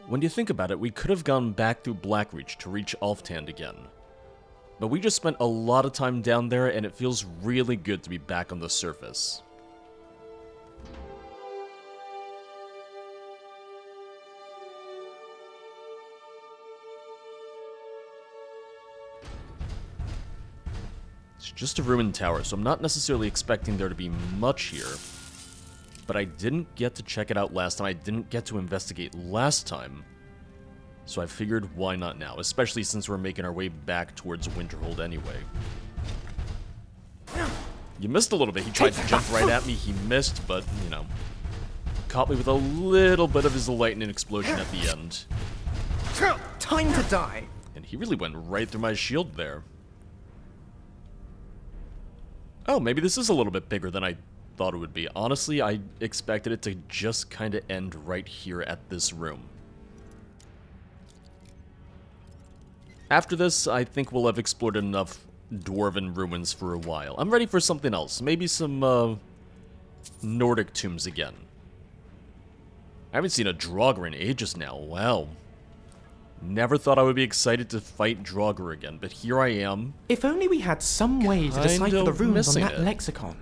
When you think about it, we could have gone back through Blackreach to reach Alftand again. But we just spent a lot of time down there, and it feels really good to be back on the surface. It's just a ruined tower, so I'm not necessarily expecting there to be much here. But I didn't get to check it out last time, I didn't get to investigate last time. So I figured, why not now? Especially since we're making our way back towards Winterhold anyway. You missed a little bit. He tried to jump right at me. He missed, but, you know, caught me with a little bit of his lightning explosion at the end. Time to die. And he really went right through my shield there. Oh, maybe this is a little bit bigger than I thought it would be. Honestly, I expected it to just kind of end right here at this room. After this, I think we'll have explored enough dwarven ruins for a while. I'm ready for something else. Maybe some, Nordic tombs again. I haven't seen a Draugr in ages now. Wow. Never thought I would be excited to fight Draugr again, but here I am. If only we had some way to decipher the runes on that it. lexicon.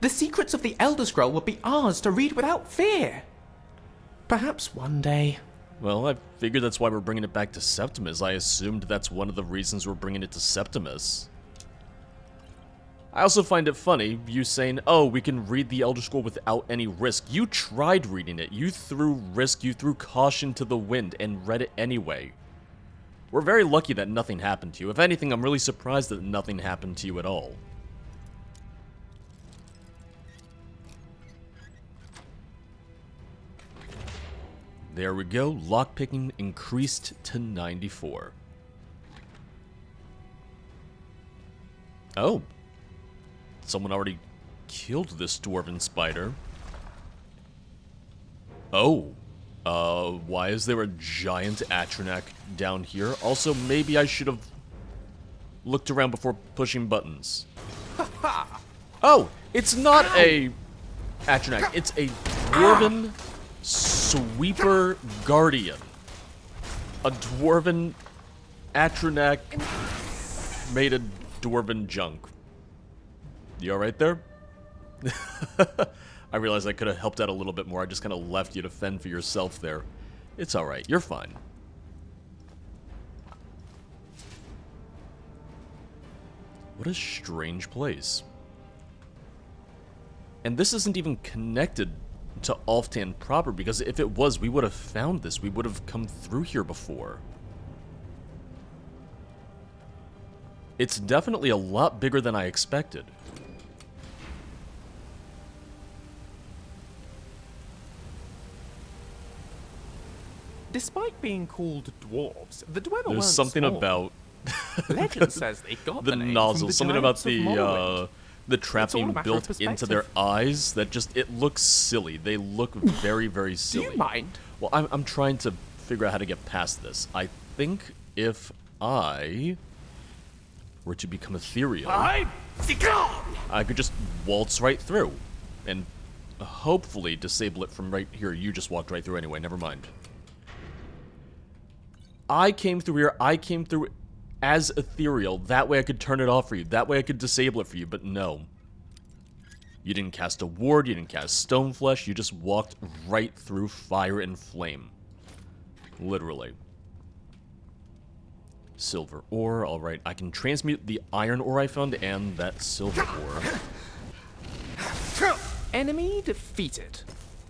The secrets of the Elder Scroll would be ours to read without fear. Perhaps one day. Well, I figured that's why we're bringing it back to Septimus. I assumed that's one of the reasons we're bringing it to Septimus. I also find it funny, you saying, oh, we can read the Elder Scroll without any risk. You tried reading it. You threw risk, you threw caution to the wind, and read it anyway. We're very lucky that nothing happened to you. If anything, I'm really surprised that nothing happened to you at all. There we go, lockpicking increased to 94. Oh. Someone already killed this dwarven spider. Oh. Why is there a giant Atronach down here? Also, maybe I should have looked around before pushing buttons. Oh, it's not a Atronach, it's a dwarven Sweeper Guardian. A dwarven Atronach made of dwarven junk. You alright there? I realized I could have helped out a little bit more. I just kind of left you to fend for yourself there. It's alright. You're fine. What a strange place. And this isn't even connected to Alftand proper, because if it was, we would have found this. We would have come through here before. It's definitely a lot bigger than I expected. Despite being called dwarves, the Dwemer weren't There's something small. about Legend says they got the the name nozzle, from the something about giants of Morrowind. the trap It's all a being matter of built into their perspective. eyes that just, it looks silly. They look very, very Do silly. you mind? Well, I'm trying to figure out how to get past this. I think if I were to become ethereal, I could just waltz right through and hopefully disable it from right here. You just walked right through anyway, never mind. I came through here, I came through as ethereal, that way I could turn it off for you, that way I could disable it for you, but no. You didn't cast a ward, you didn't cast Stoneflesh, you just walked right through fire and flame. Literally. Silver ore, alright, I can transmute the iron ore I found and that silver ore. Enemy defeated.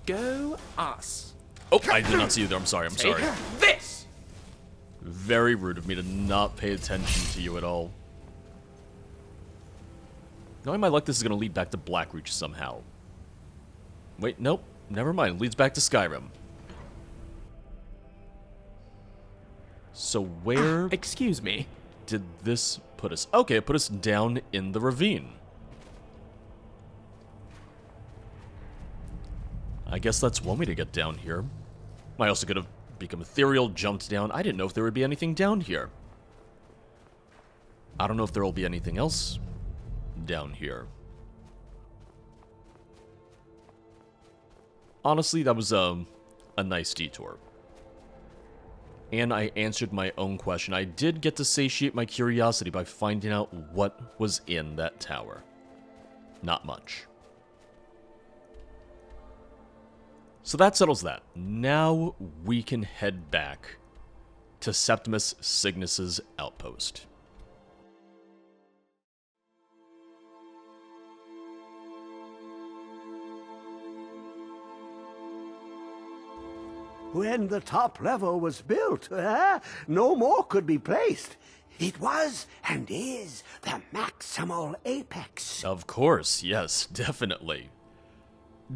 Go us. Oh, I did not see you there, I'm sorry, I'm sorry. Take this! Very rude of me to not pay attention to you at all. Knowing my luck, this is going to lead back to Blackreach somehow. Wait, nope. Never mind. It leads back to Skyrim. So where Excuse me. did this put us? Okay, it put us down in the ravine. I guess that's one way to get down here. I also could have become ethereal, jumped down. I didn't know if there would be anything down here. I don't know if there will be anything else down here. Honestly, that was a nice detour. and I answered my own question. I did get to satiate my curiosity by finding out what was in that tower. Not much. So that settles that. Now we can head back to Septimus Cygnus's outpost. When the top level was built, no more could be placed. It was and is the maximal apex. Of course, yes, definitely.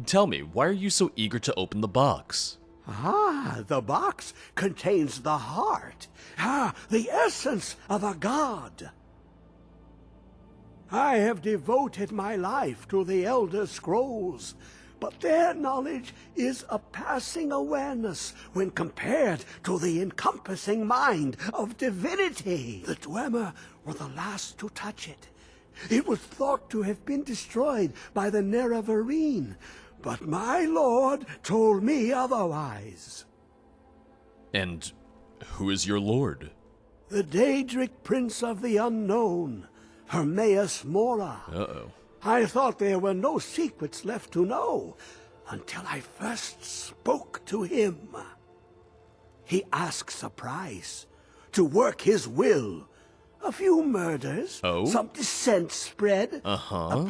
Tell me, why are you so eager to open the box? The box contains the heart, the essence of a god. I have devoted my life to the Elder Scrolls, but their knowledge is a passing awareness when compared to the encompassing mind of divinity. The Dwemer were the last to touch it. It was thought to have been destroyed by the Nerevarine, but my lord told me otherwise. And who is your lord? The Daedric Prince of the Unknown, Hermaeus Mora. Uh-oh. I thought there were no secrets left to know until I first spoke to him. He asks a price to work his will. A few murders, some dissent spread, a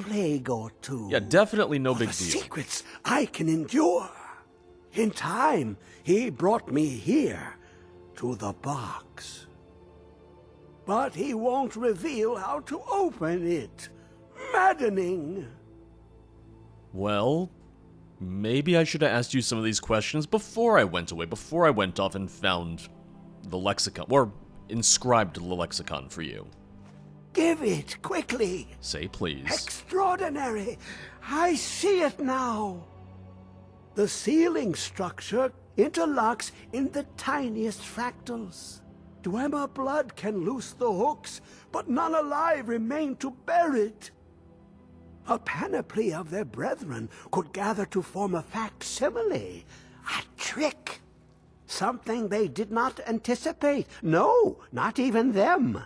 plague or two. Yeah, definitely no For big the deal. secrets I can endure. In time, he brought me here, to the box. But he won't reveal how to open it. Maddening. Well, maybe I should have asked you some of these questions before I went away, before I went off and found the lexicon, or inscribed the lexicon for you. Give it, quickly. Say please. Extraordinary. I see it now. The ceiling structure interlocks in the tiniest fractals. Dwemer blood can loose the hooks, but none alive remain to bear it. A panoply of their brethren could gather to form a facsimile, a trick. Something they did not anticipate. No, not even them.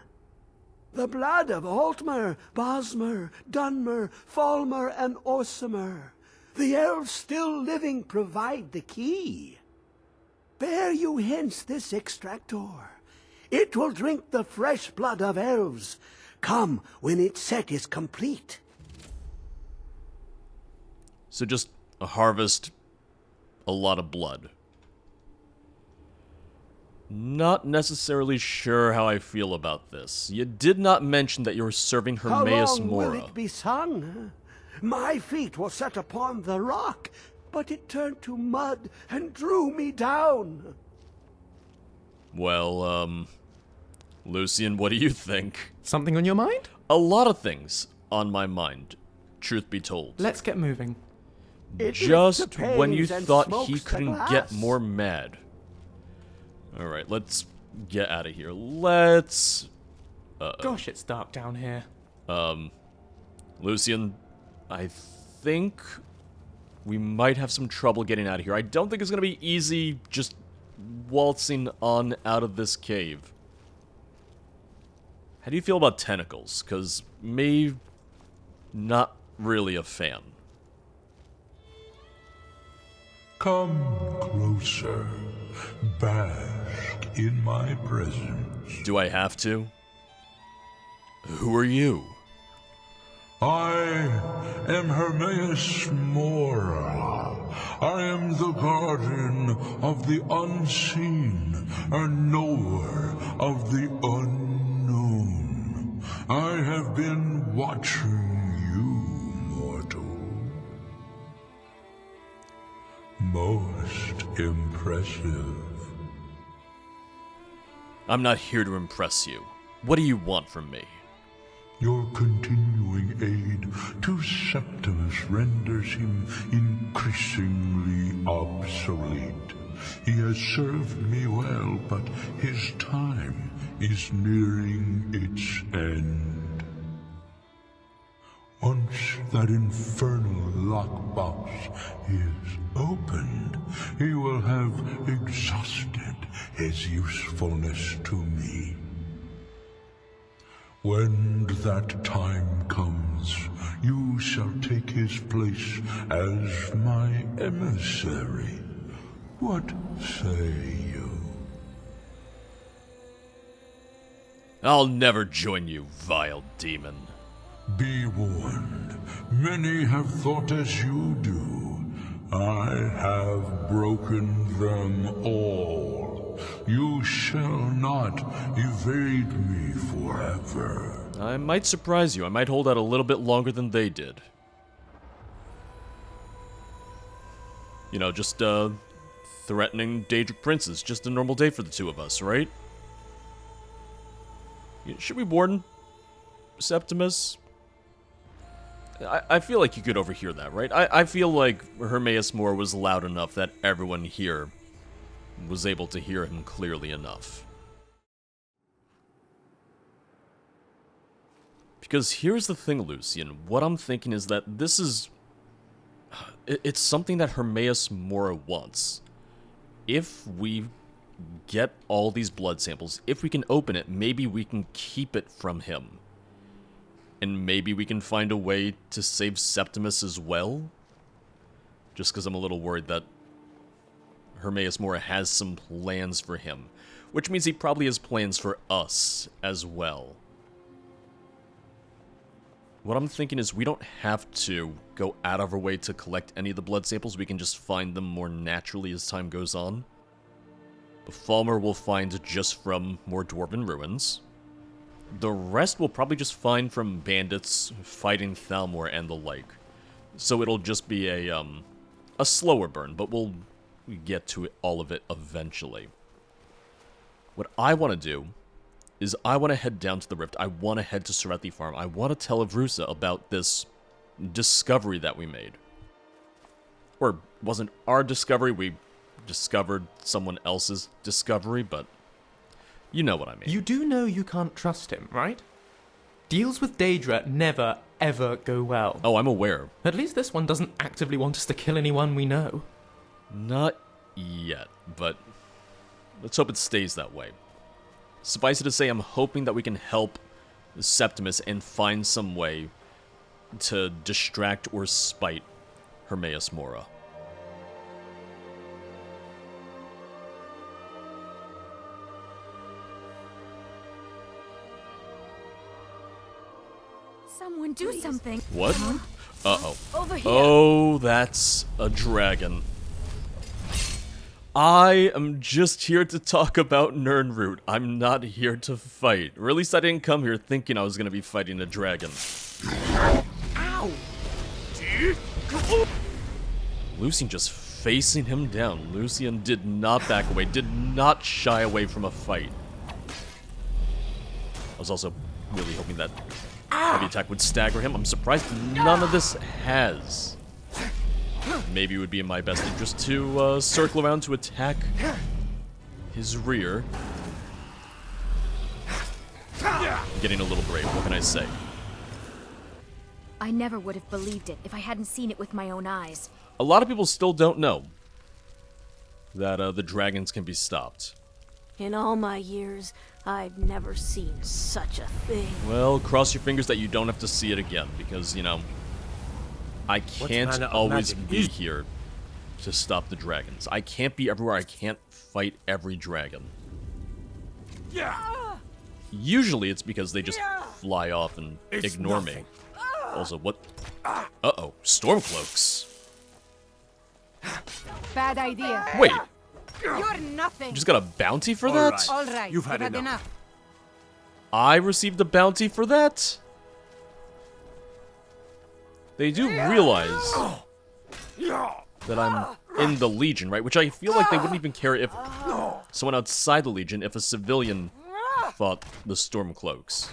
The blood of Altmer, Bosmer, Dunmer, Falmer, and Orsimer. The elves still living provide the key. Bear you hence this extractor. It will drink the fresh blood of elves. Come when its set is complete. So just harvest a lot of blood. Not necessarily sure how I feel about this. You did not mention that you were serving Hermaeus How long Mora. will it be sung? My feet were set upon the rock, but it turned to mud and drew me down. Well, Lucian, what do you think? Something on your mind? A lot of things on my mind, truth be told. Let's get moving. It Just licked the when you panes and thought smokes he the couldn't glass. get more mad. Alright, let's get out of here. Let's... Gosh, it's dark down here. Lucian, I think we might have some trouble getting out of here. I don't think it's going to be easy just waltzing on out of this cave. How do you feel about tentacles? Because me, not really a fan. Come closer, bask in my presence. Do I have to? Who are you? I am Hermaeus Mora. I am the guardian of the unseen, a knower of the unknown. I have been watching you, mortal. Most impressive. I'm not here to impress you. What do you want from me? Your continuing aid to Septimus renders him increasingly obsolete. He has served me well, but his time is nearing its end. Once that infernal lockbox is opened, he will have exhausted his usefulness to me. When that time comes, you shall take his place as my emissary. What say you? I'll never join you, vile demon. Be warned, many have thought as you do. I have broken them all. You shall not evade me forever. I might surprise you. I might hold out a little bit longer than they did. You know, just, threatening Daedric princes. Just a normal day for the two of us, right? Should we warn Septimus? I feel like you could overhear that, right? I feel like Hermaeus Mora was loud enough that everyone here was able to hear him clearly enough. Because here's the thing, Lucian. What I'm thinking is that this is... It's something that Hermaeus Mora wants. If we get all these blood samples, if we can open it, maybe we can keep it from him. And maybe we can find a way to save Septimus as well? Just because I'm a little worried that Hermaeus Mora has some plans for him. Which means he probably has plans for us as well. What I'm thinking is we don't have to go out of our way to collect any of the blood samples. We can just find them more naturally as time goes on. Falmer will find just from more Dwarven ruins. The rest we'll probably just find from bandits fighting Thalmor and the like. So it'll just be a slower burn, but we'll get to all of it eventually. What I want to do is I want to head down to the Rift. I want to head to Serathi Farm. I want to tell Avrusa about this discovery that we made. Or it wasn't our discovery, we discovered someone else's discovery, but you know what I mean. You do know you can't trust him, right? Deals with Daedra never, ever go well. Oh, I'm aware. At least this one doesn't actively want us to kill anyone we know. Not yet, but let's hope it stays that way. Suffice it to say, I'm hoping that we can help Septimus and find some way to distract or spite Hermaeus Mora. Someone do something. What? Uh-oh. Over here. Oh, that's a dragon. I am just here to talk about Nirnroot. I'm not here to fight. Or at least I didn't come here thinking I was going to be fighting a dragon. Ow! Lucian just facing him down. Lucian did not back away, did not shy away from a fight. I was also really hoping that heavy attack would stagger him. I'm surprised none of this has. Maybe it would be in my best interest to circle around to attack his rear. Getting a little brave, what can I say? I never would have believed it if I hadn't seen it with my own eyes. A lot of people still don't know that the dragons can be stopped. In all my years, I've never seen such a thing. Well, cross your fingers that you don't have to see it again, because, you know, I can't manner of always magic be is- here to stop the dragons. I can't be everywhere. I can't fight every dragon. Usually it's because they just fly off and ignore me. Also, what? Uh-oh, Stormcloaks. Bad idea. Wait, You're nothing. you just got a bounty for that? All right, You've had enough. I received a bounty for that? They do realize that I'm in the Legion, right? Which I feel like they wouldn't even care if someone outside the Legion, if a civilian fought the Stormcloaks.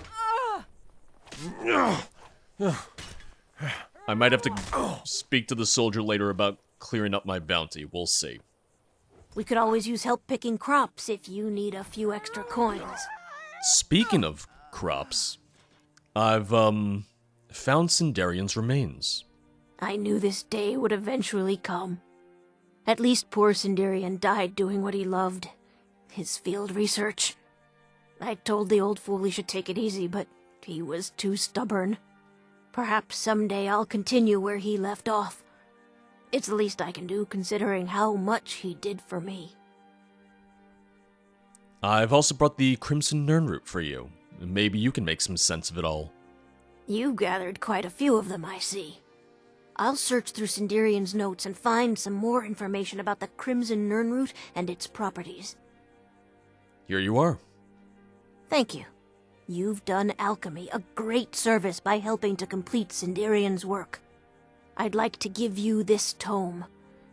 I might have to speak to the soldier later about clearing up my bounty. We'll see. We could always use help picking crops if you need a few extra coins. Speaking of crops, I've, found Sindarian's remains. I knew this day would eventually come. At least poor Sinderian died doing what he loved. His field research. I told the old fool he should take it easy, but he was too stubborn. Perhaps someday I'll continue where he left off. It's the least I can do, considering how much he did for me. I've also brought the Crimson Nirnroot for you. Maybe you can make some sense of it all. You gathered quite a few of them, I see. I'll search through Sinderian's notes and find some more information about the Crimson Nirnroot and its properties. Here you are. Thank you. You've done alchemy a great service by helping to complete Sinderian's work. I'd like to give you this tome.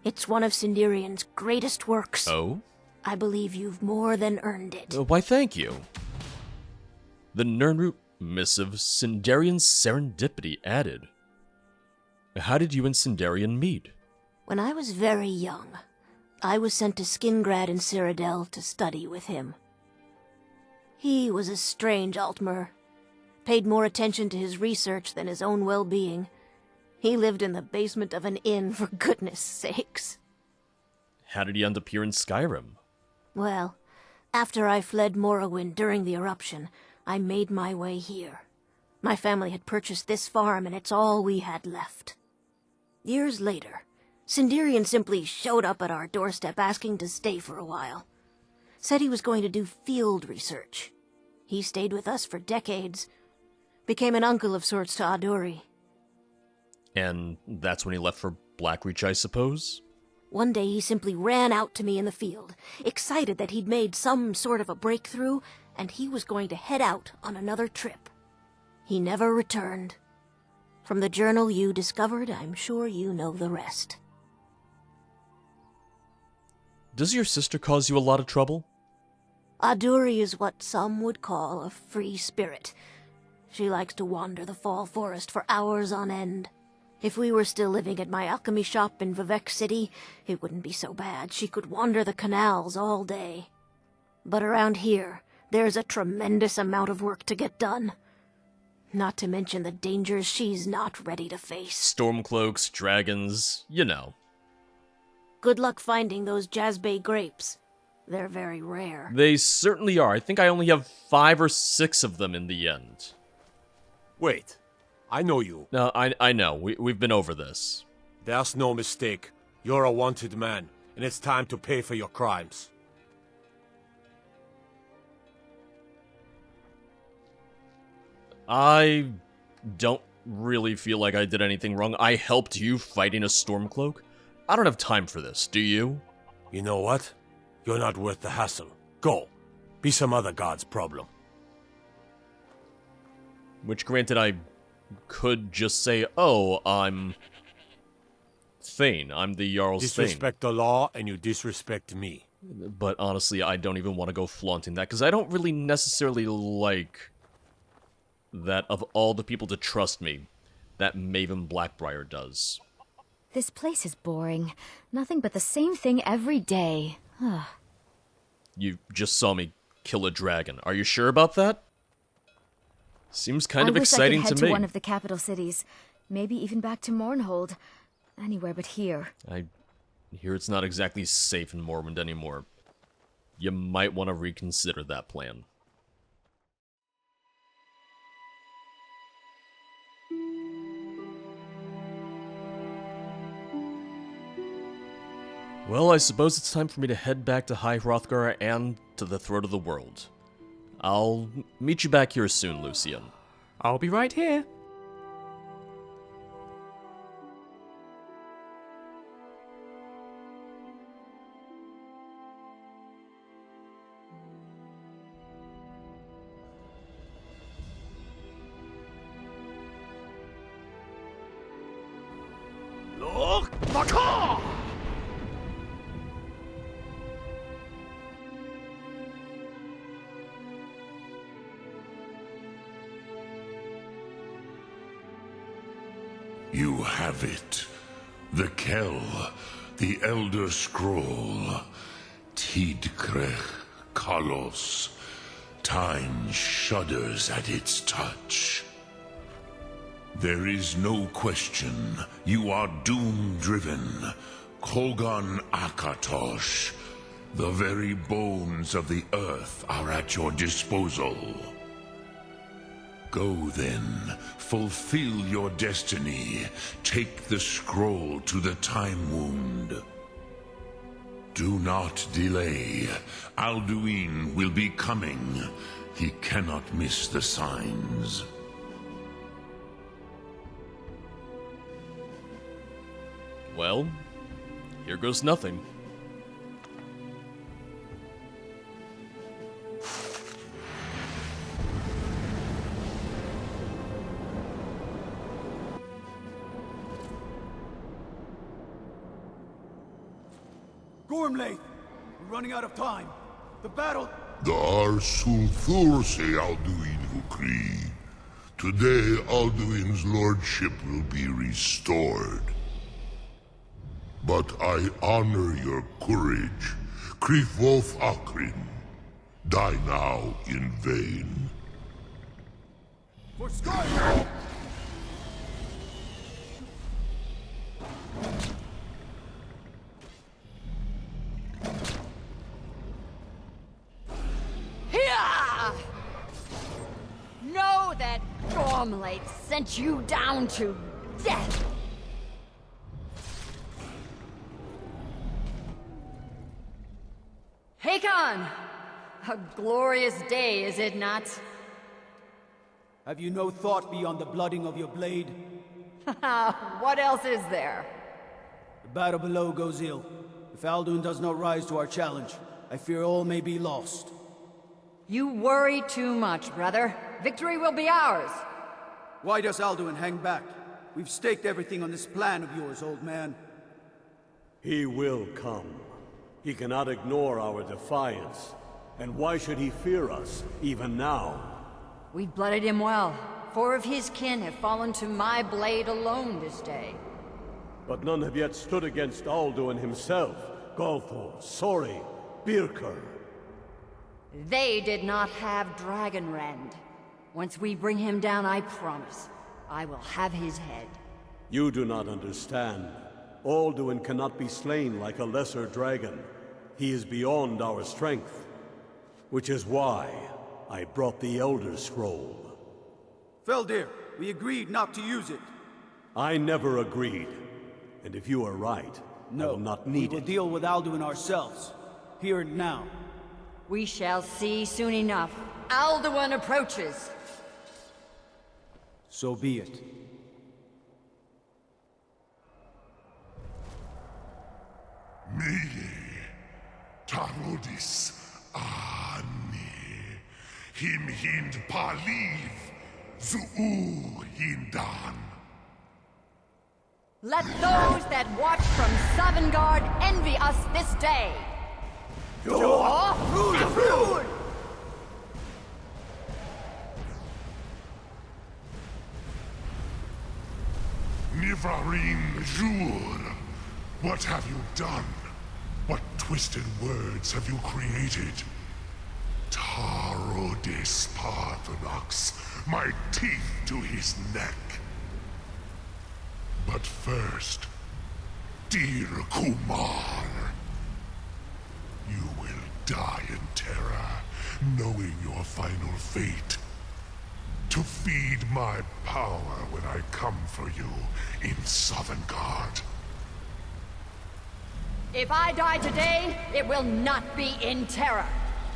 It's one of Sinderian's greatest works. Oh? I believe you've more than earned it. Why, thank you. The Nirnroot Missive, Sinderian's Serendipity added. How did you and Sinderian meet? When I was very young, I was sent to Skingrad in Cyrodiil to study with him. He was a strange Altmer. Paid more attention to his research than his own well-being. He lived in the basement of an inn, for goodness sakes. How did he end up here in Skyrim? Well, after I fled Morrowind during the eruption, I made my way here. My family had purchased this farm, and it's all we had left. Years later, Sinderian simply showed up at our doorstep asking to stay for a while. Said he was going to do field research. He stayed with us for decades. Became an uncle of sorts to Aduri. And that's when he left for Blackreach, I suppose? One day he simply ran out to me in the field, excited that he'd made some sort of a breakthrough, and he was going to head out on another trip. He never returned. From the journal you discovered, I'm sure you know the rest. Does your sister cause you a lot of trouble? Aduri is what some would call a free spirit. She likes to wander the fall forest for hours on end. If we were still living at my alchemy shop in Vivek City, it wouldn't be so bad. She could wander the canals all day. But around here, there's a tremendous amount of work to get done. Not to mention the dangers she's not ready to face. Stormcloaks, dragons, you know. Good luck finding those Jazbay grapes. They're very rare. They certainly are. I think I only have 5 or 6 of them in the end. Wait, I know you. No, I know. We've been over this. There's no mistake. You're a wanted man, and it's time to pay for your crimes. I don't really feel like I did anything wrong. I helped you fighting a Stormcloak. I don't have time for this, do you? You know what? You're not worth the hassle. Go. Be some other god's problem. Which, granted, I could just say, oh, I'm Thane. I'm the Jarl's Thane. Disrespect the law, and you disrespect me. But honestly, I don't even want to go flaunting that, because I don't really necessarily like that of all the people to trust me, that Maven Blackbriar does. This place is boring. Nothing but the same thing every day. You just saw me kill a dragon. Are you sure about that? Seems kind of exciting I wish I could to head me. to one of the capital cities. Maybe even back to Mournhold. Anywhere but here. I hear it's not exactly safe in Morrowind anymore. You might want to reconsider that plan. Well, I suppose it's time for me to head back to High Hrothgar and to the Throat of the World. I'll meet you back here soon, Lucian. I'll be right here. Look, Baka! You have it. The Kell, the Elder Scroll. Tidkrech Kalos. Time shudders at its touch. There is no question. You are doom-driven. Kogan Akatosh. The very bones of the earth are at your disposal. Go then, fulfill your destiny. Take the scroll to the Time Wound. Do not delay. Alduin will be coming. He cannot miss the signs. Well, here goes nothing. Gormlaith! We're running out of time. The battle... Dar Sulthurse Alduin Hukri. Today, Alduin's lordship will be restored. But I honor your courage. Krifwolf Akrin. Die now in vain. For Skyrim! Know that Gormlaith sent you down to death! Hakon! A glorious day, is it not? Have you no thought beyond the blooding of your blade? What else is there? The battle below goes ill. If Alduin does not rise to our challenge, I fear all may be lost. You worry too much, brother. Victory will be ours. Why does Alduin hang back? We've staked everything on this plan of yours, old man. He will come. He cannot ignore our defiance. And why should he fear us, even now? We've blooded him well. 4 of his kin have fallen to my blade alone this day. But none have yet stood against Alduin himself. Golthor, Sori, Birker. They did not have Dragonrend. Once we bring him down, I promise, I will have his head. You do not understand. Alduin cannot be slain like a lesser dragon. He is beyond our strength. Which is why I brought the Elder Scroll. Feldir, we agreed not to use it. I never agreed. And if you are right, I will not need we will it. deal with Alduin ourselves. Here and now. We shall see soon enough. Alduin approaches. So be it. Meye, Tarodis, Ani, Him Hind Paliv, Zuu Hindan. Let those that watch from Sovngarde envy us this day. Nivarin Jur, what have you done? What twisted words have you created? Tarodis Parthenox, my teeth to his neck. But first, dear Kumar, you will die in terror, knowing your final fate. To feed my power when I come for you in Sovngarde. If I die today, it will not be in terror.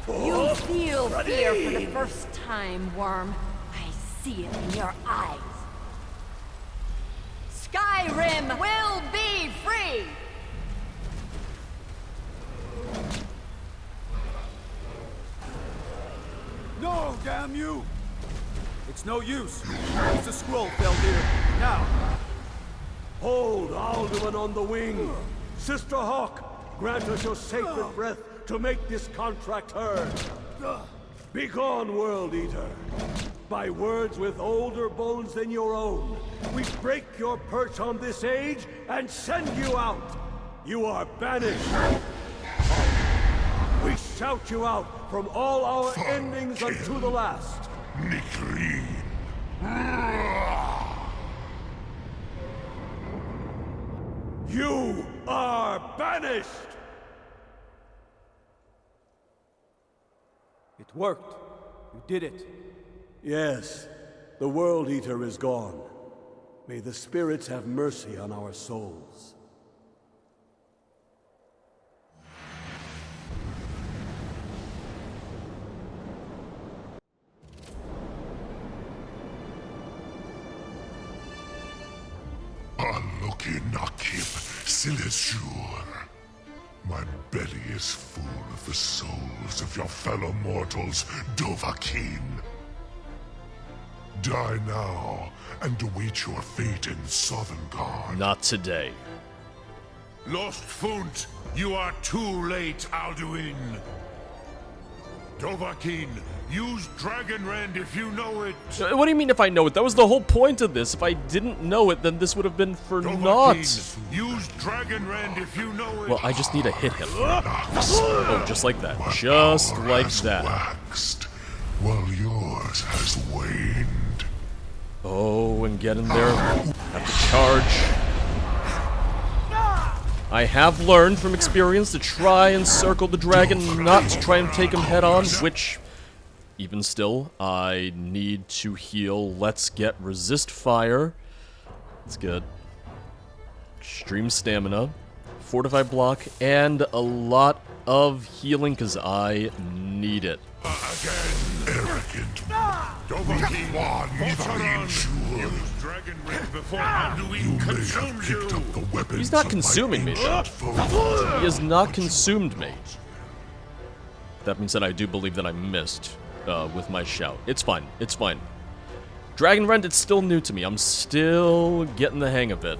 You feel fear for the first time, Worm. I see it in your eyes. Skyrim will be free! No, damn you! It's no use. Use the scroll, Feldir. Now! Hold Alduin on the wing! Sister Hawk, grant us your sacred breath to make this contract heard. Begone, World Eater. By words with older bones than your own, we break your perch on this age and send you out. You are banished. We shout you out from all our endings unto the last. Nikrin. You are banished! It worked. You did it. Yes, the World Eater is gone. May the spirits have mercy on our souls. Aloki Nakib Silesur. My belly is full of the souls of your fellow mortals, Dovahkiin. Die now, and await your fate in Sovngarde. Not today. Lost Funt, you are too late, Alduin. Dovahkiin, use Dragonrend if you know it. What do you mean if I know it? That was the whole point of this. If I didn't know it, then this would have been for naught. Use Dragonrend if you know it. Well, I just need to hit him. Oh, just like that. Just like that. Waxed, while yours has waned. Oh, and get in there. Have to charge. I have learned from experience to try and circle the dragon, not to try and take him head on, which, even still, I need to heal. Let's get resist fire. That's good. Extreme stamina, fortify block, and a lot of healing, because I need it. Again, arrogant. Dovahkiin, use Dragonrend before Alduin consumes you. He's not consuming me, though. He has not consumed me. That means that I do believe that I missed with my shout. It's fine. It's fine. Dragonrend, it's still new to me. I'm still getting the hang of it.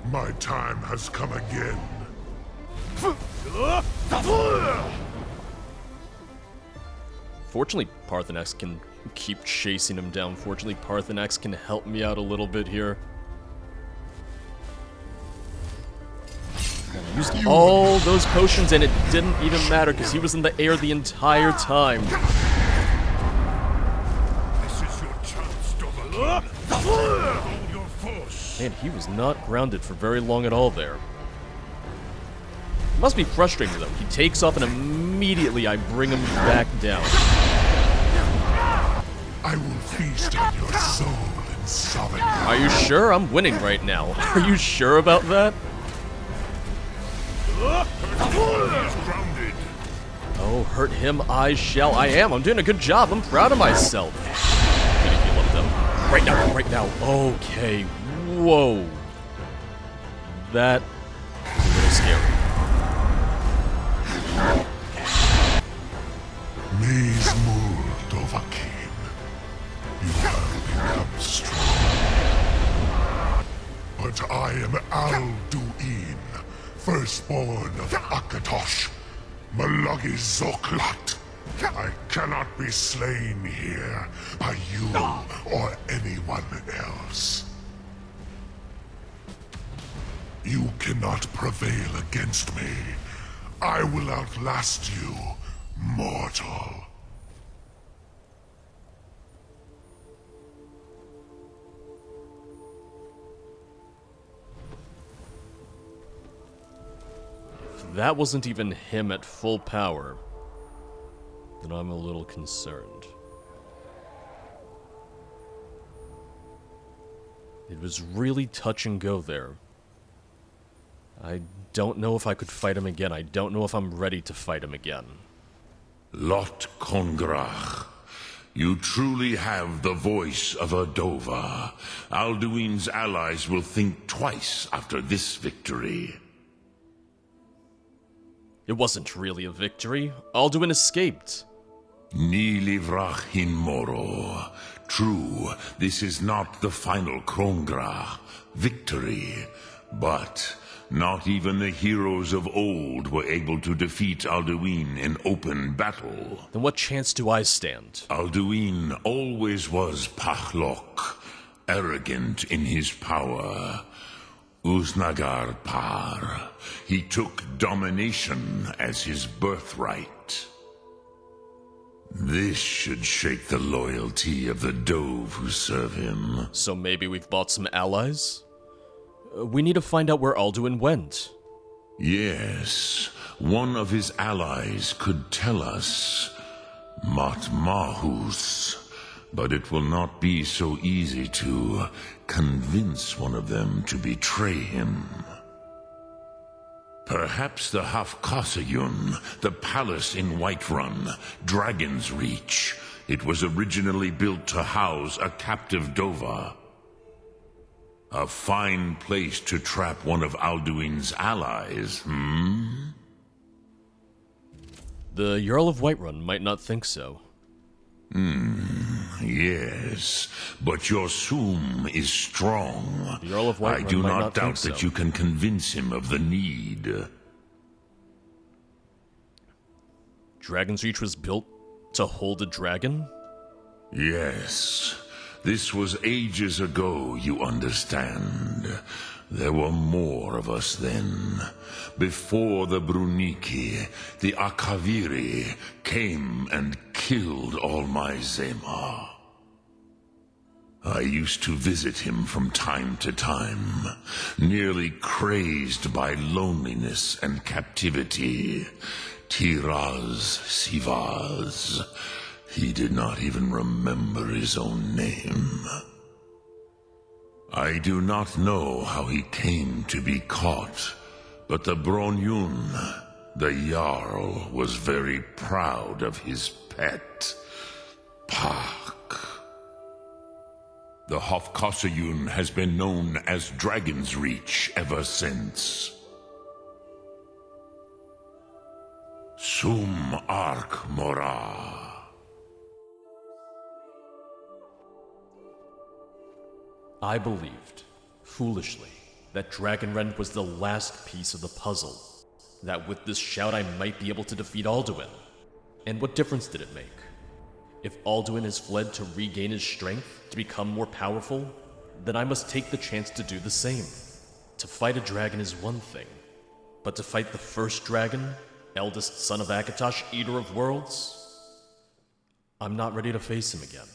My time has come again. Fortunately, Parthenax can keep chasing him down. Fortunately, Parthenax can help me out a little bit here. I used all those potions and it didn't even matter because he was in the air the entire time. This is your chance, Dovahkiin. Your force. Man, he was not grounded for very long at all there. It must be frustrating though. He takes off and immediately I bring him back down. I will feast on your soul in Sovngarde. Are you sure? I'm winning right now. Are you sure about that? Oh, hurt him I shall. I am. I'm doing a good job. I'm proud of myself. Gonna heal up though. Right now, right now. Okay. Whoa. That is a little scary. Mizmul Dovahkiin. You have become strong. But I am Alduin, firstborn of Akatosh, Malagi Zoklat. I cannot be slain here by you or anyone else. You cannot prevail against me. I will outlast you, mortal. That wasn't even him at full power, then I'm a little concerned. It was really touch and go there. I don't know if I could fight him again. I don't know if I'm ready to fight him again. Lot Kongrach, you truly have the voice of a Dova. Alduin's allies will think twice after this victory. It wasn't really a victory. Alduin escaped. Ni livrach hin moro. True, this is not the final Kongrach victory, but not even the heroes of old were able to defeat Alduin in open battle. Then what chance do I stand? Alduin always was Pachlok, arrogant in his power. Uznagar Par. He took domination as his birthright. This should shake the loyalty of the Dove who serve him. So maybe we've bought some allies? We need to find out where Alduin went. Yes, one of his allies could tell us. Matmahus. But it will not be so easy to convince one of them to betray him. Perhaps the Hafkasayun, the palace in Whiterun, Dragon's Reach. It was originally built to house a captive Dova. A fine place to trap one of Alduin's allies, The Jarl of Whiterun might not think so. Yes, but your Soom is strong. The Jarl of Whiterun I do might not doubt think that so. you can convince him of the need. Dragon's Reach was built to hold a dragon? Yes, this was ages ago, you understand. There were more of us then. Before the Bruniki, the Akaviri came and killed all my Zema. I used to visit him from time to time, nearly crazed by loneliness and captivity. Tiraz Sivaz. He did not even remember his own name. I do not know how he came to be caught, but the Bronyun, the Jarl, was very proud of his pet, Pak. The Hofkasayun has been known as Dragon's Reach ever since. Sum Ark Mora. I believed, foolishly, that Dragonrend was the last piece of the puzzle. That with this shout I might be able to defeat Alduin. And what difference did it make? If Alduin has fled to regain his strength, to become more powerful, then I must take the chance to do the same. To fight a dragon is one thing, but to fight the first dragon, eldest son of Akatosh, Eater of Worlds, I'm not ready to face him again.